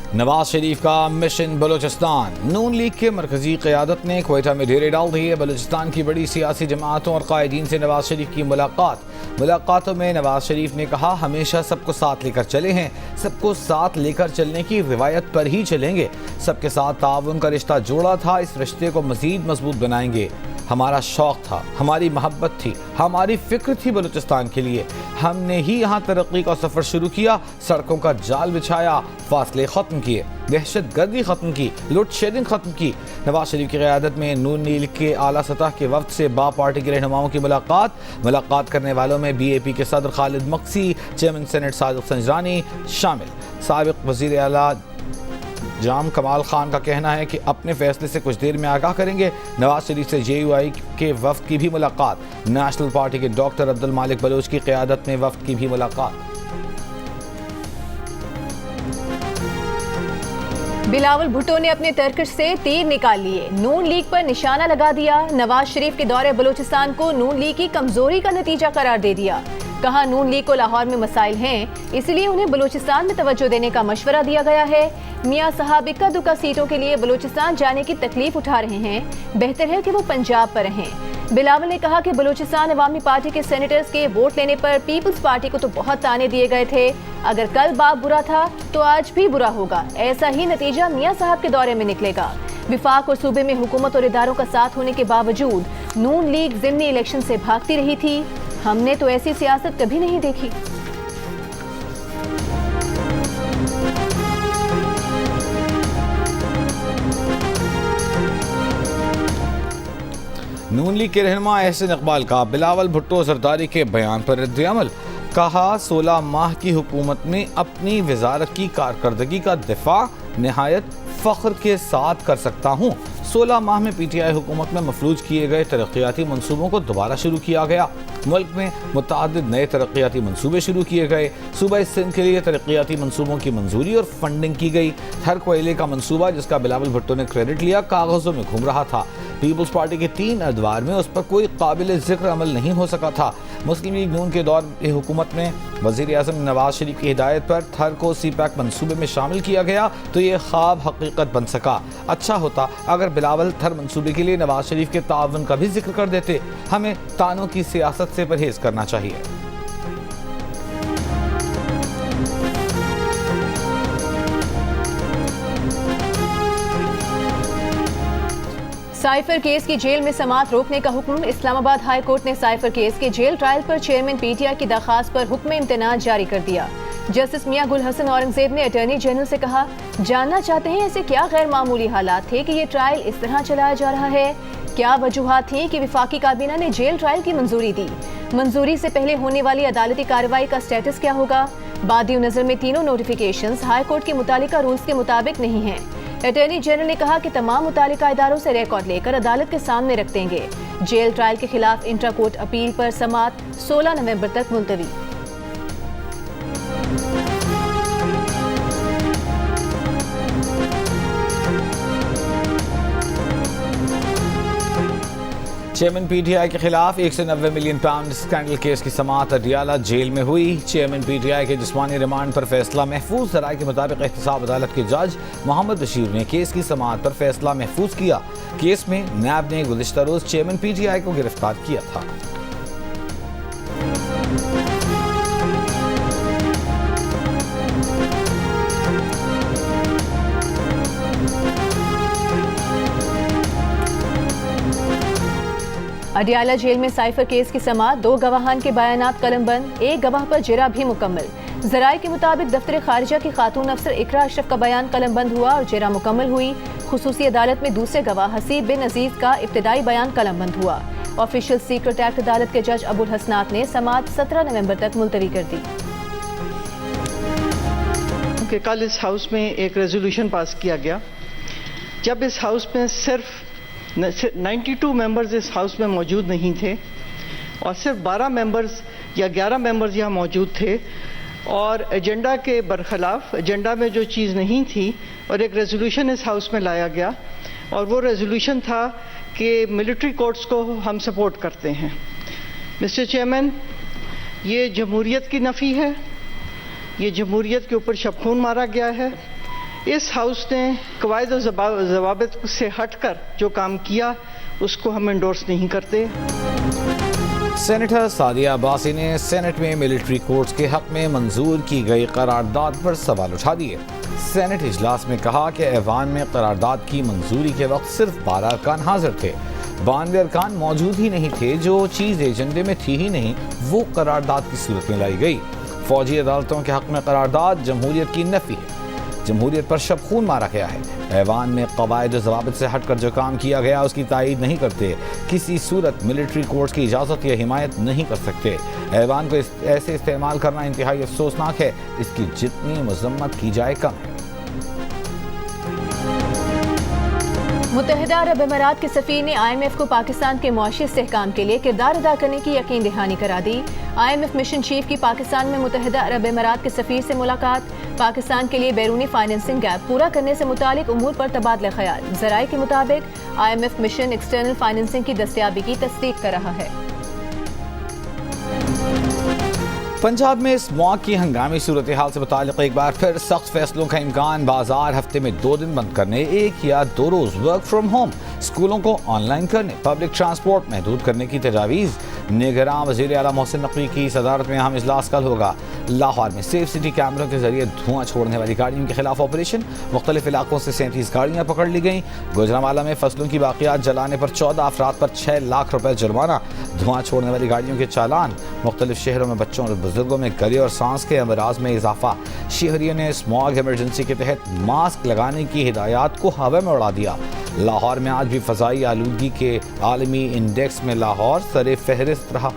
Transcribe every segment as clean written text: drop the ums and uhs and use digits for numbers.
नवाज शरीफ का मिशन बलूचिस्तान। नून लीग के मरकजी क़यादत ने क्वेटा में डेरे डाल दिए। बलूचिस्तान की बड़ी सियासी जमातों और कायदीन से नवाज शरीफ की मुलाकातों में नवाज शरीफ ने कहा, हमेशा सबको साथ लेकर चले हैं, सबको साथ लेकर चलने की रिवायत पर ही चलेंगे। सबके साथ ताउन का रिश्ता जोड़ा था, इस रिश्ते को मजीद मजबूत बनाएंगे। हमारा शौक़ था, हमारी मोहब्बत थी, हमारी फिक्र थी बलूचिस्तान के लिए। हमने ही यहाँ तरक्की का सफ़र शुरू किया, सड़कों का जाल बिछाया, फासले ख़त्म किए, दहशत गर्दी ख़त्म की, लोड शेडिंग ख़त्म की। नवाज शरीफ की क़यादत में नून लीग के आला सतह के वफ्द से बा पार्टी के रहनुमाओं की मुलाकात करने वालों में BAP के सदर खालिद मक्सी, चेयरमैन सेनेट सादिक संजरानी शामिल। साबिक़ वज़ीर आला जाम कमाल खान का कहना है कि अपने फैसले से कुछ देर में आगाह करेंगे। नवाज शरीफ से JUI के वफ्द की भी मुलाकात। नेशनल पार्टी के डॉक्टर अब्दुल मालिक बलोच की क़यादत में वफ्द की भी मुलाकात। बिलावल भुट्टो ने अपने तर्कश से तीर निकाल लिए, नून लीग पर निशाना लगा दिया। नवाज शरीफ के दौरे बलूचिस्तान को नून लीग की कमजोरी का नतीजा करार दे दिया। कहा, नून लीग को लाहौर में मसाइल हैं, इसलिए उन्हें बलूचिस्तान में तवज्जो देने का मशवरा दिया गया है। मियां साहब इक्का दुक्का सीटों के लिए बलूचिस्तान जाने की तकलीफ उठा रहे हैं, बेहतर है कि वो पंजाब पर रहें। बिलावल ने कहा कि बलूचिस्तान अवामी पार्टी के सेनेटर्स के वोट लेने पर पीपल्स पार्टी को तो बहुत ताने दिए गए थे। अगर कल बाप बुरा था तो आज भी बुरा होगा। ऐसा ही नतीजा मियां साहब के दौरे में निकलेगा। विफाक और सूबे में हुकूमत और इदारों का साथ होने के बावजूद नून लीग ज़िमनी इलेक्शन से भागती रही थी। हमने तो ऐसी सियासत कभी नहीं देखी। नून लीग के रहनुमा एहसन इकबाल का बिलावल भुट्टो जरदारी के बयान पर रद्द-ए-अमल। कहा, 16 माह की हुकूमत में अपनी वजारत की कारकर्दगी का दिफा नहायत फ़ख्र के साथ कर सकता हूँ। 16 माह में PTI हुकूमत में मफलूज किए गए तरक्याती मनसूबों को दोबारा शुरू किया गया। मुल्क में मुतअद्दिद नए तरक्याती मनसूबे शुरू किए गए। सूबा सिंध के लिए तरक्याती मनसूबों की मंजूरी और फंडिंग की गई। हर कोयले का मनसूबा, जिसका बिलावल भुट्टो ने क्रेडिट लिया, कागज़ों में घूम रहा था। पीपल्स पार्टी के 3 अदवार में उस पर कोई काबिल ज़िक्र अमल नहीं हो सका था। मुस्लिम लीग नून के दौर हुकूमत में वज़ीर आज़म नवाज शरीफ की हिदायत पर थर को CPAC मनसूबे में शामिल किया गया तो ये ख्वाब हकीकत बन सका। अच्छा होता अगर बिलावल थर मनसूबे के लिए नवाज शरीफ के ताउन का भी जिक्र कर देते। हमें तानों की सियासत से परहेज करना चाहिए। साइफर केस की जेल में समाअत रोकने का हुक्म। इस्लामाबाद हाई कोर्ट ने साइफर केस के जेल ट्रायल पर चेयरमैन PTI की दरखास्त पर हुक्म इम्तनाअ जारी कर दिया। जस्टिस मियां गुल हसन औरंगजेब ने अटॉर्नी जनरल से कहा, जानना चाहते हैं ऐसे क्या गैर मामूली हालात थे कि ये ट्रायल इस तरह चलाया जा रहा है। क्या वजूहात थी कि विफाकी काबीना ने जेल ट्रायल की मंजूरी दी। मंजूरी से पहले होने वाली अदालती कार्रवाई का स्टेटस क्या होगा। बादियो नजर में तीनों नोटिफिकेशंस हाई कोर्ट के मुतालिका रूल्स के मुताबिक नहीं हैं। अटॉर्नी जनरल ने कहा कि तमाम मुतालिका इदारों से रिकॉर्ड लेकर अदालत के सामने रख देंगे। जेल ट्रायल के खिलाफ इंट्रा कोर्ट अपील पर समाअत 16 नवंबर तक मुलतवी। चेयरमैन PTI के खिलाफ 190 मिलियन पाउंड स्कैंडल केस की समाअत अडियाला जेल में हुई। चेयरमैन PTI के जिस्मानी रिमांड पर फैसला महफूज। ज़राए के मुताबिक एहतसाब अदालत के जज मोहम्मद बशीर ने केस की समाअत पर फैसला महफूज किया। केस में नैब ने गुज़िश्ता रोज चेयरमैन PTI को गिरफ्तार किया था। अडियाला जेल में साइफर केस की समाअत। 2 गवाहान के बयानात कलमबंद, 1 गवाह पर जिरा भी मुकम्मल। ज़राए के मुताबिक दफ्तर खारिजा की खातून अफसर इकरा अशरफ का बयान कलमबंद हुआ और जिरा मुकम्मल हुई। खुसूसी अदालत में दूसरे गवाह हसीब बिन अजीज का इब्तदाई बयान कलमबंद हुआ। ऑफिशियल सीक्रेट एक्ट अदालत के जज अबुल हसनात ने समाअत 17 नवंबर तक मुलतवी कर दी। कल इस हाउस में एक रेजोल्यूशन पास किया गया। जब इस हाउस में सिर्फ 92 मेंबर्स इस हाउस में मौजूद नहीं थे और सिर्फ 12 मेंबर्स या 11 मेंबर्स यहाँ मौजूद थे और एजेंडा के बरखिलाफ, एजेंडा में जो चीज़ नहीं थी, और एक रेजोल्यूशन इस हाउस में लाया गया और वो रेजोल्यूशन था कि मिलिट्री कोर्ट्स को हम सपोर्ट करते हैं। मिस्टर चेयरमैन, ये जमहूरियत की नफ़ी है, ये जमहूरियत के ऊपर शबखून मारा गया है, इस हाउस ने कवायद और ज़वाबित से हटकर जो काम किया उसको हम एंडोर्स नहीं करते। सेनेटर सादिया अब्बासी ने सेनेट में मिलिट्री कोर्ट्स के हक में मंजूर की गई करारदाद पर सवाल उठा दिए। सेनेट इजलास में कहा कि ऐवान में करारदाद की मंजूरी के वक्त सिर्फ 12 अरकान हाजिर थे, 92 अरकान मौजूद ही नहीं थे। जो चीज़ एजेंडे में थी ही नहीं वो करारदाद की सूरत में लाई गई। फौजी अदालतों के हक में करारदाद जमहूरियत की नफी है, जमहूरियत पर शब खून मारा गया है। ऐवान में कवायद और ज़वाबित से हटकर जो काम किया गया उसकी तायीद नहीं करते। किसी सूरत मिलिट्री कोर्ट्स की इजाज़त या हिमायत नहीं कर सकते। ऐवान को ऐसे इस्तेमाल करना इंतहाई अफसोसनाक है। इसकी जितनी मजम्मत की जाए कम है। मुत्तहिदा अरब अमीरात के सफ़ीर ने IMF को पाकिस्तान के मुआशी इस्तेहकाम के लिए किरदार अदा करने की यकीन दहानी करा दी। IMF मिशन चीफ की पाकिस्तान में मुत्तहिदा अरब अमीरात के सफ़ीर से मुलाकात। पाकिस्तान के लिए बैरूनी फाइनेंसिंग गैप पूरा करने से मुतालिक उमूर पर तबादला ख्याल। ज़राए के मुताबिक IMF मिशन एक्सटर्नल फाइनेंसिंग की दस्तयाबी की तस्दीक कर रहा है। पंजाब में स्मॉग की हंगामी सूरत हाल से मुताल्लिक़ एक बार फिर सख्त फैसलों का इम्कान। बाजार हफ्ते में 2 दिन बंद करने, 1 या 2 रोज वर्क फ्राम होम, स्कूलों को ऑनलाइन करने, पब्लिक ट्रांसपोर्ट महदूद करने की तजावीज़। निगरान वज़ीर आला मोहसिन नकवी की सदारत में अहम इजलास कल होगा। लाहौर में सेफ सिटी कैमरों के जरिए धुआं छोड़ने वाली गाड़ियों के खिलाफ ऑपरेशन। मुख्तलिफ इलाकों से 37 गाड़ियाँ पकड़ ली गईं। गुजरांवाला में फसलों की बाक़ियात जलाने पर 14 अफराद पर 6 लाख रुपए जुर्माना। धुआं छोड़ने वाली गाड़ियों के चालान। मुख्तलिफ शहरों में बच्चों और बुजुर्गों में गले और सांस के अमराज में इजाफा। शहरियों ने स्मॉग इमरजेंसी के तहत मास्क लगाने की हिदायत को हवा में उड़ा दिया। लाहौर में आज भी फ़ज़ाई आलूदगी के आलमी इंडेक्स में लाहौर सरे फहरिस्त रहा।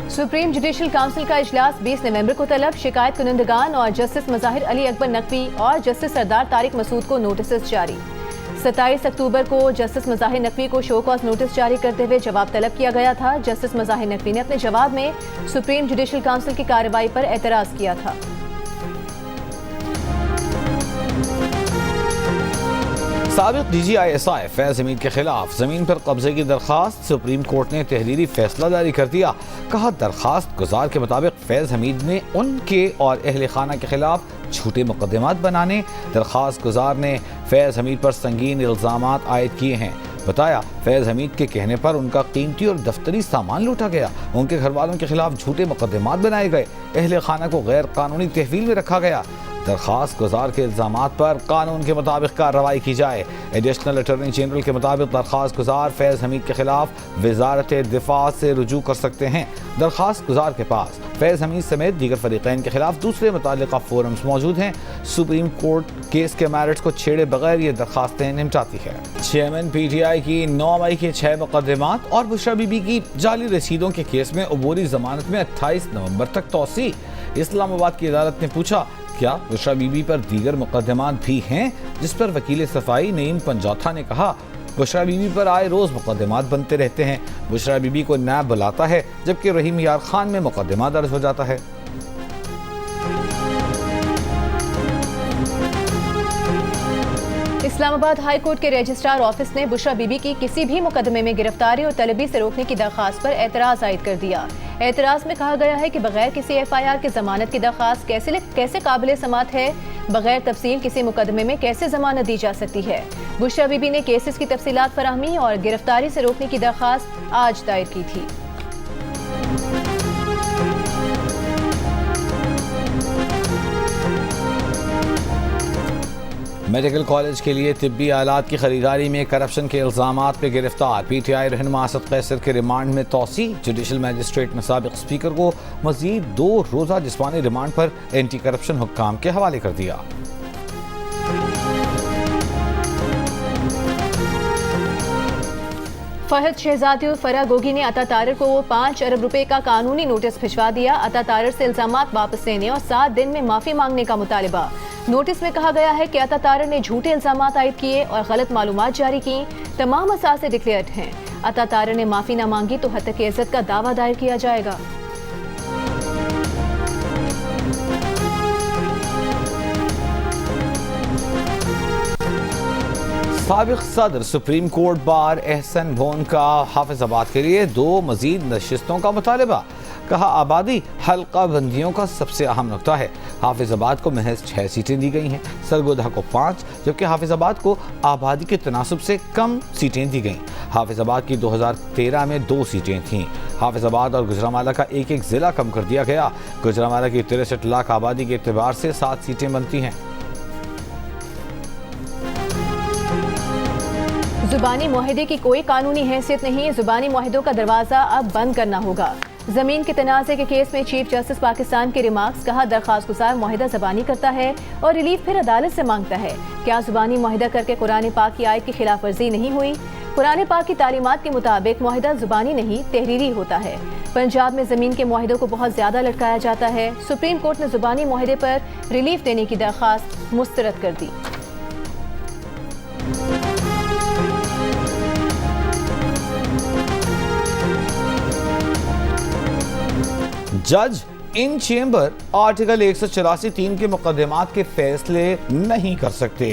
सुप्रीम जुडिशल काउंसिल का इजलास 20 नवंबर को तलब। शिकायत कुनंदगान और जस्टिस मज़ाहिर अली अकबर नकवी और जस्टिस सरदार तारिक मसूद को नोटिस जारी। 27 अक्टूबर को जस्टिस मज़ाहिर नकवी को शो कॉज नोटिस जारी करते हुए जवाब तलब किया गया था। जस्टिस मज़ाहिर नकवी ने अपने जवाब में सुप्रीम जुडिशल काउंसिल की कार्रवाई पर एतराज़ किया था। साबिक DGISI फैज़ हमीद के खिलाफ जमीन पर कब्जे की दरखास्त। सुप्रीम कोर्ट ने तहरीरी फैसला जारी कर दिया। कहा दरखास्त गुजार के मुताबिक फैज़ हमीद ने उनके और अहले खाना के खिलाफ झूठे मुकदमात बनाने। दरखास्त गुजार ने फैज़ हमीद पर संगीन इल्ज़ामात आयद किए हैं। बताया फैज़ हमीद के कहने पर उनका कीमती और दफ्तरी सामान लूटा गया। उनके घर वालों के खिलाफ झूठे मुकदमात बनाए गए। अहले खाना को गैर कानूनी तहवील में रखा गया। दरखास्त गुजार के इल्ज़ामात पर कानून के मुताबिक कार्रवाई की जाए। एडिशनल अटॉर्नी जनरल के मुताबिक दरखास्त गुजार फैज़ हमीद के खिलाफ वज़ारत दिफा से रुजू कर सकते हैं। दरखास्त गुजार के पास फैज़ हमीद समेत दीगर फरीक़ैन के खिलाफ दूसरे मुताल्लिक़ा फोरम्स मौजूद हैं। सुप्रीम कोर्ट केस के मैरिट्स को छेड़े बगैर ये दरखास्तें निपटाती है। चेयरमैन PTI की 9 मई के 6 मुकदमात और बुशरा बीबी की जाली रसीदों के केस में अबूरी जमानत में 28 नवंबर तक तौसी। इस्लामाबाद की अदालत ने पूछा क्या बुशरा बीबी पर दीगर मुकदमात भी हैं, जिस पर वकील सफाई नईम पंजाथा ने कहा बुशरा बीबी पर आए रोज मुकदमात बनते रहते हैं। बुशरा बीबी को नैब बुलाता है जबकि रहीम यार खान में मुकदमा दर्ज हो जाता है। इस्लामाबाद हाई कोर्ट के रजिस्ट्रार ऑफिस ने बुशरा बीबी की किसी भी मुकदमे में गिरफ्तारी और तलबी से रोकने की दरखास्त पर एतराज़ आयद कर दिया। एतराज़ में कहा गया है कि बगैर किसी FIR के जमानत की दरखास्त कैसे काबिल समात है। बगैर तफसील किसी मुकदमे में कैसे जमानत दी जा सकती है। बुशरा बीबी ने केसेस की तफसीलात फराहमी और गिरफ्तारी से रोकने की दरखास्त आज दायर की थी। मेडिकल कॉलेज के लिए तिब्बी आलात की खरीदारी में करप्शन के इल्ज़ामात पे गिरफ्तार PTI रहनुमा असद कैसर के रिमांड में तौसी। जुडिशल मैजिस्ट्रेट ने साबिक स्पीकर को मजीद 2 रोज़ा जिस्मानी रिमांड पर एंटी करप्शन हुक्काम के हवाले कर दिया। फहद शहजादी और फरा गोगी ने अता तारर को 5 अरब रुपए का कानूनी नोटिस भिजवा दिया। अता तारर से इल्जामात वापस लेने और 7 दिन में माफी मांगने का मुतालिबा। नोटिस में कहा गया है कि अता तारर ने झूठे इल्जामात आयद किए और गलत मालूमात जारी की। तमाम असासे डिक्लेयर्ड हैं। अता तारर ने माफी न मांगी तो हत्या की इज्जत का दावा दायर किया जाएगा। साबिक सदर सुप्रीम कोर्ट बार एहसन भोन का हाफिजाबाद के लिए 2 मजीद नशिस्तों का मुतालबा। कहा, आबादी हल्का बंदियों का सबसे अहम नुकता है। हाफिजाबाद को महज 6 सीटें दी गई हैं, सरगोधा को 5, जबकि हाफिजाबाद को आबादी के तनासुब से कम सीटें दी गईं। हाफिजाबाद की 2013 में 2 सीटें थीं। हाफिजाबाद और गुजरांवाला का एक ज़िला कम कर दिया गया। गुजरांवाला की 63 लाख आबादी के एतबार से 7 सीटें बनती हैं। जुबानी मुआहदे की कोई कानूनी हैसियत नहीं, जुबानी मुआहदों का दरवाजा अब बंद करना होगा। जमीन के तनाज़े के केस में चीफ जस्टिस पाकिस्तान के रिमार्क्स। कहा, दरख्वास्त गुजार मुआहदा ज़बानी करता है और रिलीफ फिर अदालत से मांगता है। क्या जुबानी मुआहदा करके कुरान पाक की आयत की खिलाफ वर्जी नहीं हुई? कुरान पाक की तालीमात के मुताबिक मुआहदा जुबानी नहीं तहरीरी होता है। पंजाब में जमीन के मुआहदों को बहुत ज्यादा लटकाया जाता है। सुप्रीम कोर्ट ने जुबानी मुआहदे पर रिलीफ देने की दरख्वास्त मुस्तरद कर दी। जज इन चेंबर आर्टिकल 184(3) के मुकदमात के फैसले नहीं कर सकते।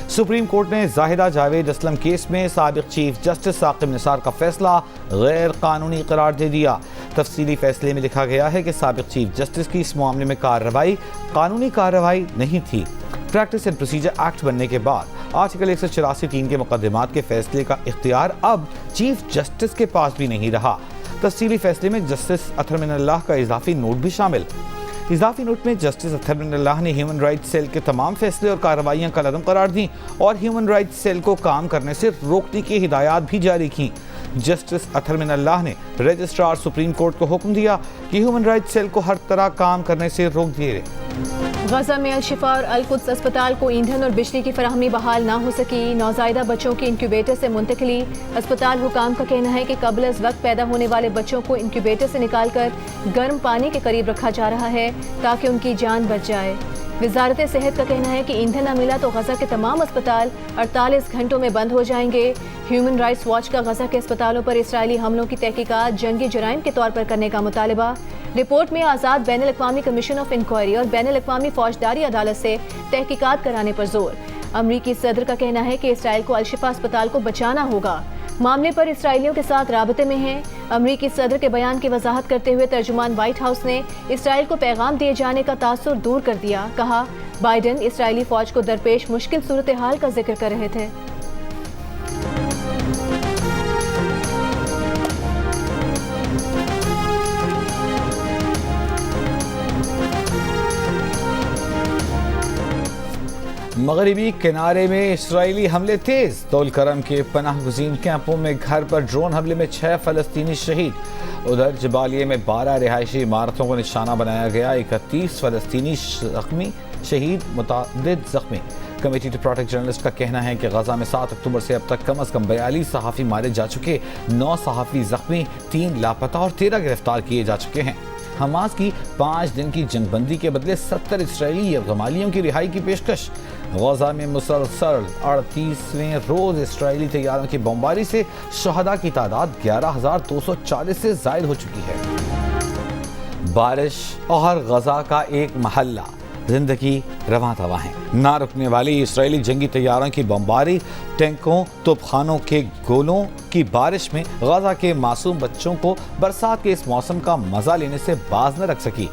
सुप्रीम कोर्ट ने जाहिदा जावेद असलम केस में साबिक चीफ जस्टिस साकिब निसार का फैसला गैर कानूनी करार दे दिया। तफसीली फैसले में लिखा गया है कि साबिक चीफ जस्टिस की इस मामले में कार्रवाई कानूनी कार्रवाई नहीं थी। प्रैक्टिस एंड प्रोसीजर एक्ट बनने के बाद आर्टिकल 184(3) के मुकदमात के फैसले का इख्तियार अब चीफ जस्टिस के पास भी नहीं रहा। तफसीली फैसले में जस्टिस अतहर मिनल्लाह का इजाफी नोट भी शामिल। इजाफी नोट में जस्टिस अतहर मिनल्लाह ने ह्यूमन राइट्स सेल के तमाम फैसले और कार्रवाइयाँ कलअदम करार दी और ह्यूमन राइट्स सेल को काम करने से रोकने की हिदायत भी जारी की। जस्टिस अतहर मिनल्लाह ने रजिस्ट्रार सुप्रीम कोर्ट को हुक्म दिया कि ह्यूमन राइट्स सेल को हर तरह काम करने से रोक दिए। गजा में अल-शिफा और अल-कुद्स अस्पताल को ईंधन और बिजली की फराहमी बहाल ना हो सकी। नौज़ायदा बच्चों की इंक्यूबेटर से मुंतकली। अस्पताल हुकाम का कहना है कि कबल अज़ वक्त पैदा होने वाले बच्चों को इंक्यूबेटर से निकालकर गर्म पानी के करीब रखा जा रहा है ताकि उनकी जान बच जाए। वजारत सेहत का कहना है कि ईंधन न मिला तो गजा के तमाम अस्पताल 48 घंटों में बंद हो जाएंगे। ह्यूमन राइट्स वॉच का गजा के अस्पतालों पर इसराइली हमलों की तहकीकात जंगी जराइम के तौर पर करने का मुतालबा। रिपोर्ट में आज़ाद बैनुल-अक़वामी कमीशन ऑफ इंक्वायरी और बैनुल-अक़वामी फौजदारी अदालत से तहकीकात कराने पर जोर। अमरीकी सदर का कहना है कि इसराइल को अल-शिफा अस्पताल को बचाना होगा। मामले पर इसराइलियों के साथ राबते में हैं। अमरीकी सदर के बयान की वजाहत करते हुए तर्जुमान व्हाइट हाउस ने इसराइल को पैगाम दिए जाने का तासुर दूर कर दिया। कहा, बाइडेन इसराइली फौज को दरपेश मुश्किल सूरत हाल का जिक्र कर रहे थे। मगरबी किनारे में इसराइली हमले तेज। तौल करम के पनाह गुज़ीन कैंपों में घर पर ड्रोन हमले में 6 फ़लस्तीनी शहीद। उधर जबालिया में 12 रिहायशी इमारतों को निशाना बनाया गया। 31 फ़लस्तीनी जख्मी, शहीद मुतअद्दिद जख्मी। कमेटी टू प्रोटेक्ट जर्नलिस्ट का कहना है कि गजा में 7 अक्टूबर से अब तक कम अज़ कम 42 सहाफ़ी मारे जा चुके, 9 सहाफ़ी जख्मी, 3 लापता और 13 गिरफ्तार किए जा चुके हैं। हमास की 5 दिन की जंगबंदी के बदले 70 इसराइली यरगमालियों की रिहाई की पेशकश। गजा में मुसलसल 38वें रोज इसराइली तैयारों की बमबारी से शहदा की तादाद 11,240 से जायद हो चुकी है। बारिश और गजा का एक महल्ला, जिंदगी रवां तवां है। ना रुकने वाली इसराइली जंगी तैयारों की बमबारी, टैंकों, तोपखानों के गोलों की बारिश में गजा के मासूम बच्चों को बरसात के इस मौसम का मजा लेने से बाज न रख सकी।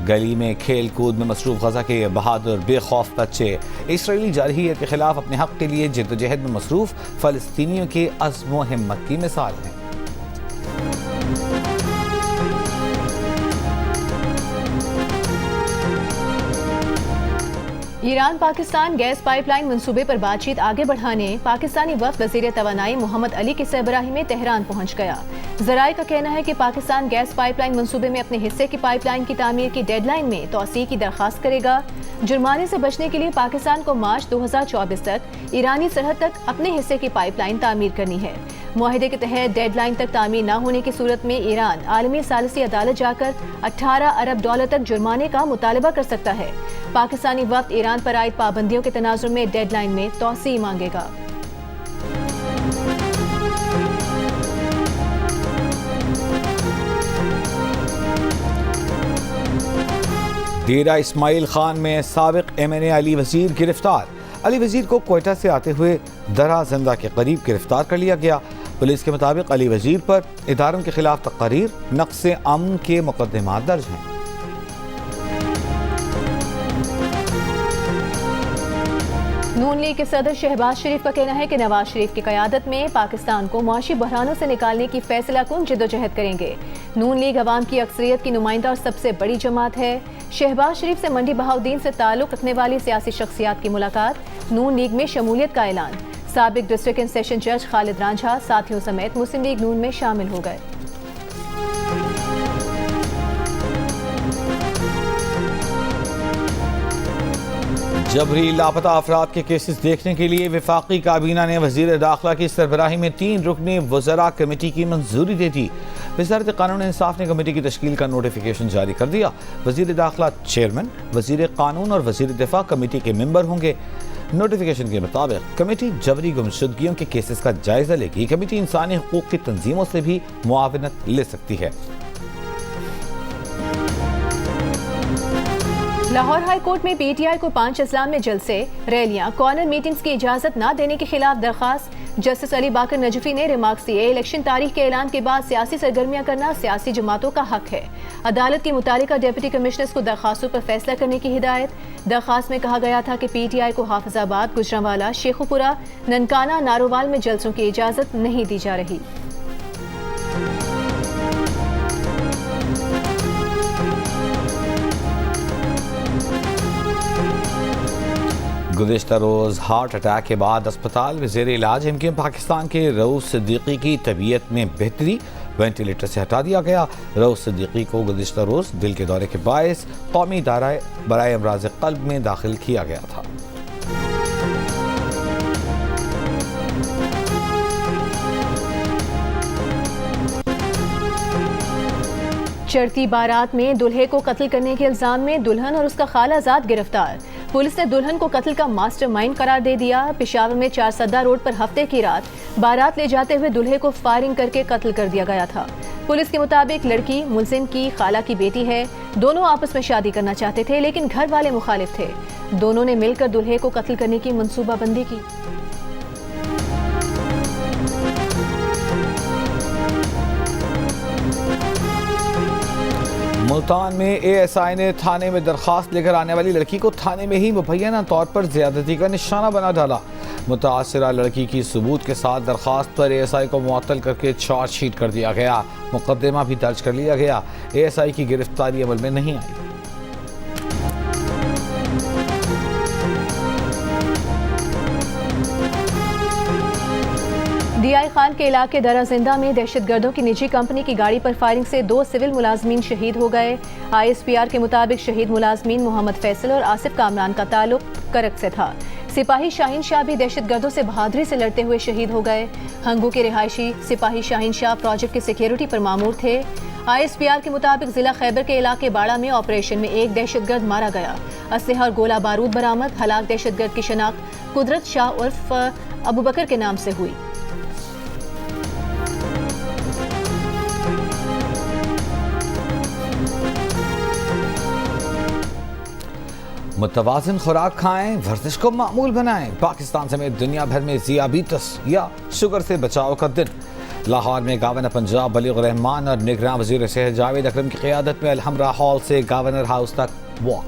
गली में खेल कूद में मसरूफ गजा के बहादुर बेखौफ बच्चे इसराइली जारहियत के खिलाफ अपने हक के लिए जिद्दोजहद में मसरूफ फ़लस्तीनियों के अज़्म व हिम्मत की मिसाल हैं। ईरान पाकिस्तान गैस पाइपलाइन मंसूबे पर बातचीत आगे बढ़ाने पाकिस्तानी वफ़द वज़ीर तवानाई मोहम्मद अली की सरबराही में तेहरान पहुंच गया। ज़राए का कहना है कि पाकिस्तान गैस पाइपलाइन मंसूबे में अपने हिस्से की पाइपलाइन की तामीर की डेडलाइन में तौसीए की दरख्वास्त करेगा। जुर्माने से बचने के लिए पाकिस्तान को मार्च 2024 तक ईरानी सरहद तक अपने हिस्से की पाइपलाइन तामीर करनी है। मुआहदे के तहत डेडलाइन तक तामीर न होने की सूरत में ईरान आलमी सालिसी अदालत जाकर 18 अरब डॉलर तक जुर्माने का मुतालबा कर सकता है। पाकिस्तानी वफ़द ईरान पर आयद पाबंदियों के तनाजुर में डेडलाइन में तौसीए मांगेगा। डेरा इस्माइल खान में साबिक MNA अली वजीर गिरफ्तार। अली वजीर को क्वेटा से आते हुए दरा जिंदा के करीब गिरफ्तार कर लिया गया। पुलिस के मुताबिक अली वजीर पर इदारों के खिलाफ तकरीर नक्स अमन के मुकदमात दर्ज हैं। नून लीग के सदर शहबाज शरीफ का कहना है कि नवाज शरीफ की क़यादत में पाकिस्तान को मुआशी बहरानों से निकालने की फैसला कुन जिद्दोजहद करेंगे। नून लीग अवाम की अक्सरियत की नुमाइंदा और सबसे बड़ी जमात है। शहबाज शरीफ से मंडी बहाउद्दीन से ताल्लुक रखने वाली सियासी शख्सियात की मुलाकात, नून लीग में शमूलियत का ऐलान। साबिक डिस्ट्रिक्ट एंड सेशन जज खालिद रांझा साथियों समेत मुस्लिम लीग नून में शामिल हो गए। जबरी लापता अफराद के केसेस देखने के लिए वफाकी काबीना ने वजीर दाखिला की सरबराही में 3 रुकनी वज़रा कमेटी की मंजूरी दे दी। वज़ारत कानून इंसाफ ने कमेटी की तश्कील का नोटिफिकेशन जारी कर दिया। वजीर दाखिला चेयरमैन, वजीर कानून और वजीर दिफा कमेटी के मेंबर होंगे। नोटिफिकेशन के मुताबिक कमेटी जबरी गुमशुदगियों के केसेस का जायजा लेगी। कमेटी इंसानी हकूक की तंजीमों से भी मुआवनत ले सकती है। लाहौर हाई कोर्ट में पीटीआई को 5 अजला में जलसे, रैलियां, कॉर्नर मीटिंग्स की इजाजत न देने के खिलाफ दरखास्त। जस्टिस अली बाकर नजफी ने रिमार्क्स दिए, इलेक्शन तारीख के ऐलान के बाद सियासी सरगर्मियां करना सियासी जमातों का हक है। अदालत की मुतालिका डिप्टी कमिश्नर्स को दरखास्तों पर फैसला करने की हिदायत। दरखास्त में कहा गया था कि पीटीआई को हाफिजाबाद, गुजरांवाला, शेखुपुरा, ननकाना, नारोवाल में जलसों की इजाजत नहीं दी जा रही। गुज़िश्ता रोज़ हार्ट अटैक के बाद अस्पताल में ज़ेर इलाज MKM पाकिस्तान के रऊफ़ सिद्दीकी की तबीयत में बेहतरी, वेंटिलेटर से हटा दिया गया। रऊफ़ सिद्दीकी को गुज़िश्ता रोज़ दिल के दौरे के बायस कौमी इदारा बराए अमराज़ क़ल्ब में दाखिल किया गया था। चढ़ती बारात में दुल्हे को कत्ल करने के इल्जाम में दुल्हन और उसका खालाजाद गिरफ्तार। पुलिस ने दुल्हन को कत्ल का मास्टरमाइंड करार दे दिया। पेशावर में 4 सद्दा रोड पर हफ्ते की रात बारात ले जाते हुए दुल्हे को फायरिंग करके कत्ल कर दिया गया था। पुलिस के मुताबिक लड़की मुलजिम की खाला की बेटी है। दोनों आपस में शादी करना चाहते थे, लेकिन घर वाले मुखालिफ थे। दोनों ने मिलकर दुल्हे को कत्ल करने की मंसूबाबंदी की। मुल्तान में ASI ने थाने में दरखास्त लेकर आने वाली लड़की को थाने में ही मुबैना तौर पर ज्यादती का निशाना बना डाला। मुतासिरा लड़की की सबूत के साथ दरखास्त पर ASI को मुअत्तल करके चार्जशीट कर दिया गया। मुकदमा भी दर्ज कर लिया गया। ASI की गिरफ्तारी अमल में नहीं आई। DI खान के इलाके दरा जिंदा में दहशतगर्दों की निजी कंपनी की गाड़ी पर फायरिंग से 2 सिविल मुलाजमीन शहीद हो गए। ISPR के मुताबिक शहीद मुलाजमीन मोहम्मद फैसल और आसिफ कामरान का ताल्लुक करक से था। सिपाही शाहीन शाह भी दहशतगर्दों से बहादुरी से लड़ते हुए शहीद हो गए। हंगू के रिहायशी सिपाही शाहीन शाह प्रोजेक्ट की सिक्योरिटी पर मामूर थे। ISPR के मुताबिक जिला खैबर के इलाके बाड़ा में ऑपरेशन में एक दहशतगर्द मारा गया। असलहा और गोला बारूद बरामद। हलाक दहशतगर्द की शनाख्त कुदरत शाह उर्फ अबू बकर के नाम से हुई। मुतवाज़िन खुराक खाएं, वर्जिश को मामूल बनाएं। पाकिस्तान समेत दुनिया भर में ज़ियाबीतस या शुगर से बचाव का दिन। लाहौर में गवर्नर पंजाब बलीग रहमान और निगरान वज़ीर सेहत जावेद अकरम की क़यादत में अलहमरा हॉल से गवर्नर हाउस तक वॉक।